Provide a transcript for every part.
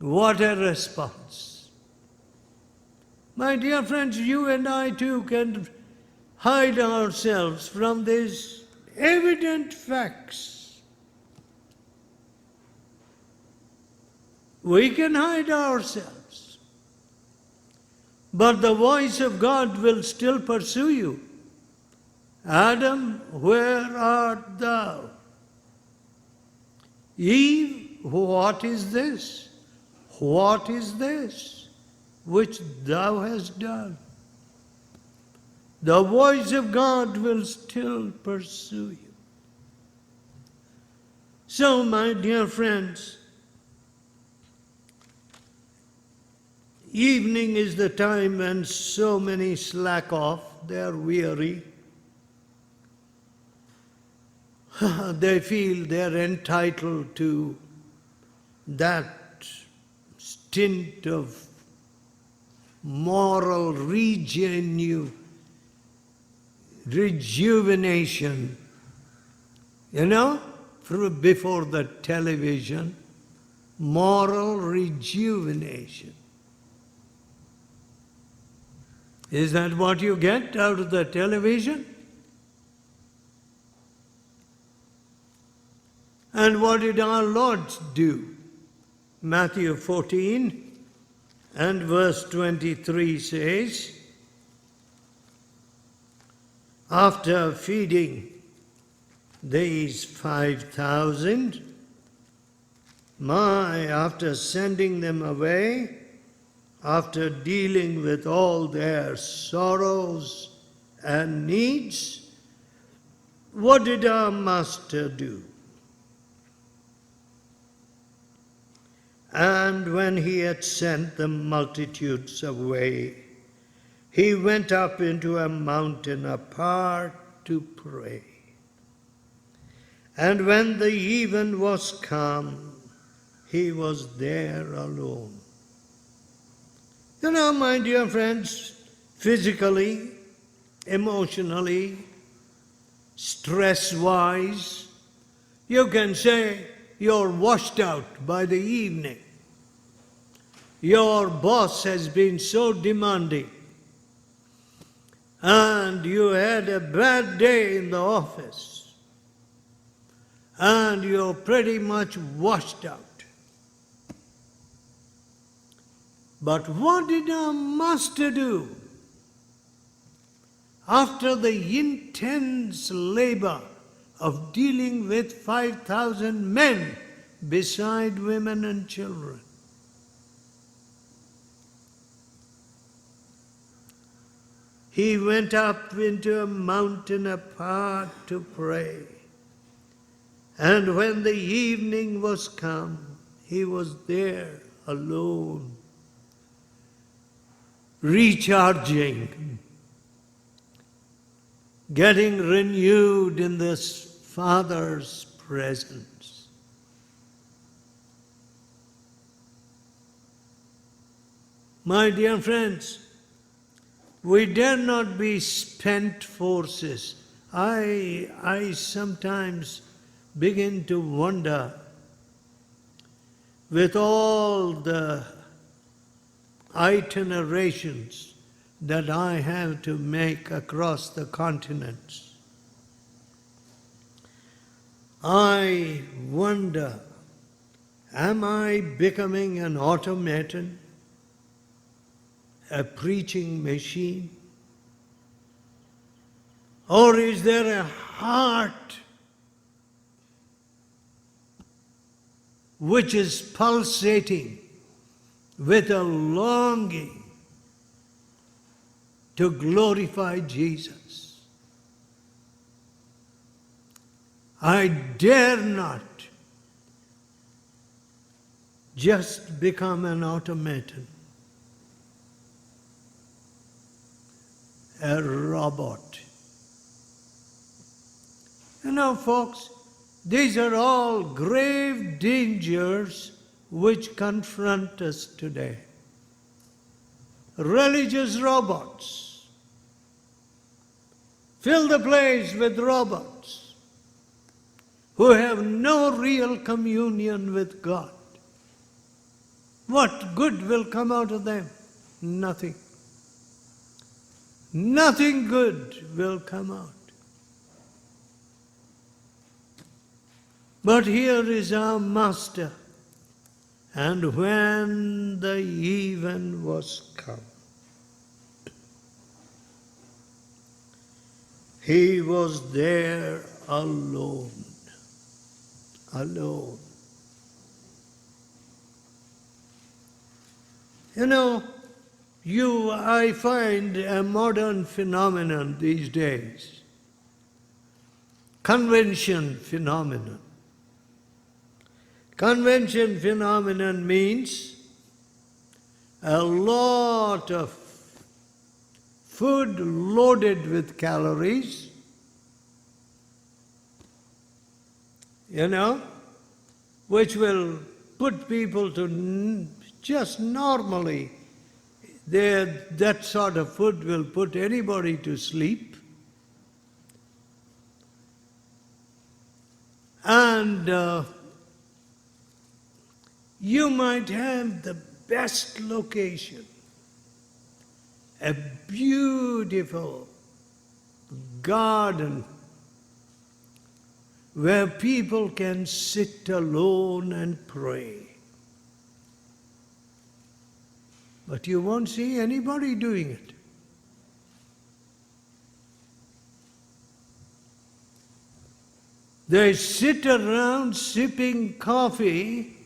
What a response. My dear friends, you and I too can hide ourselves from these evident facts. We can hide ourselves, but the voice of God will still pursue you. Adam, where art thou? Eve, what is this? What is this which thou hast done? The voice of God will still pursue you. So, my dear friends, evening is the time when so many slack off, they are weary. They feel they are entitled to that stint of moral rejuvenation. Before the television, moral rejuvenation. Is that what you get out of the television? And what did our Lord do? Matthew 14 and verse 23 says, after feeding these 5,000, after sending them away, after dealing with all their sorrows and needs, what did our Master do? And when he had sent the multitudes away, he went up into a mountain apart to pray. And when the even was come, he was there alone. My dear friends, physically, emotionally, stress-wise, you can say you're washed out by the evening. Your boss has been so demanding, and you had a bad day in the office, and you're pretty much washed out. But what did our Master do? After the intense labor of dealing with 5,000 men beside women and children, he went up into a mountain apart to pray. And when the evening was come, he was there alone, recharging, getting renewed in this Father's presence. My dear friends, we dare not be spent forces. I sometimes begin to wonder, with all the itinerations that I have to make across the continents, I wonder, am I becoming an automaton, a preaching machine? Or is there a heart which is pulsating with a longing to glorify Jesus? I dare not just become an automaton, a robot. Folks, these are all grave dangers which confront us today. Religious robots. Fill the place with robots who have no real communion with God. What good will come out of them? Nothing. Nothing good will come out. But here is our Master. And when the even was come, he was there alone. Alone. You know, I find a modern phenomenon these days. Convention phenomenon. Convention phenomenon means a lot of food loaded with calories, which will put people to just normally, that sort of food will put anybody to sleep. And you might have the best location, a beautiful garden where people can sit alone and pray. But you won't see anybody doing it. They sit around sipping coffee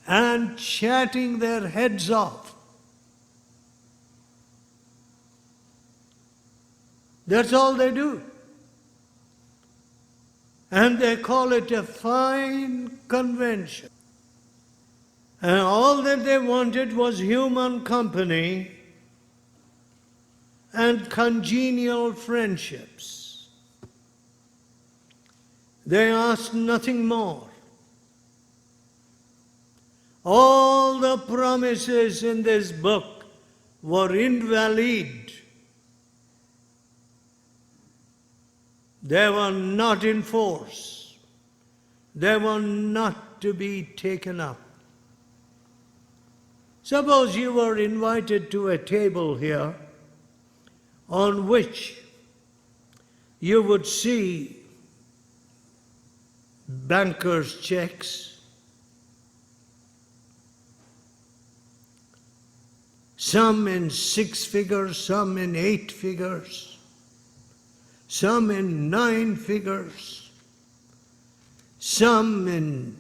and chatting their heads off. That's all they do. And they call it a fine convention. And all that they wanted was human company and congenial friendships. They asked nothing more. All the promises in this book were invalid. They were not in force. They were not to be taken up. Suppose you were invited to a table here on which you would see bankers' checks, some in 6 figures, some in 8 figures, some in 9 figures, some in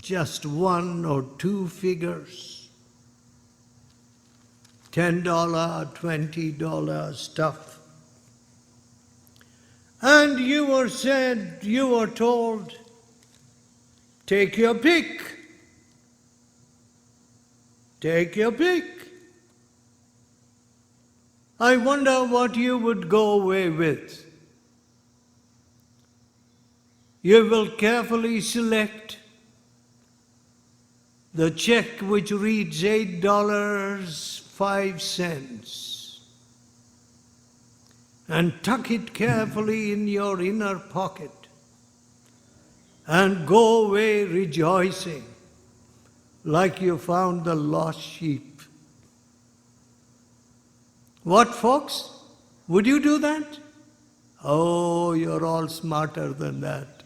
just 1 or 2 figures, $10, $20 stuff. And you were told, take your pick. Take your pick. I wonder what you would go away with. You will carefully select the check which reads $8.05 and tuck it carefully in your inner pocket and go away rejoicing like you found the lost sheep. What, folks? Would you do that? Oh, you're all smarter than that.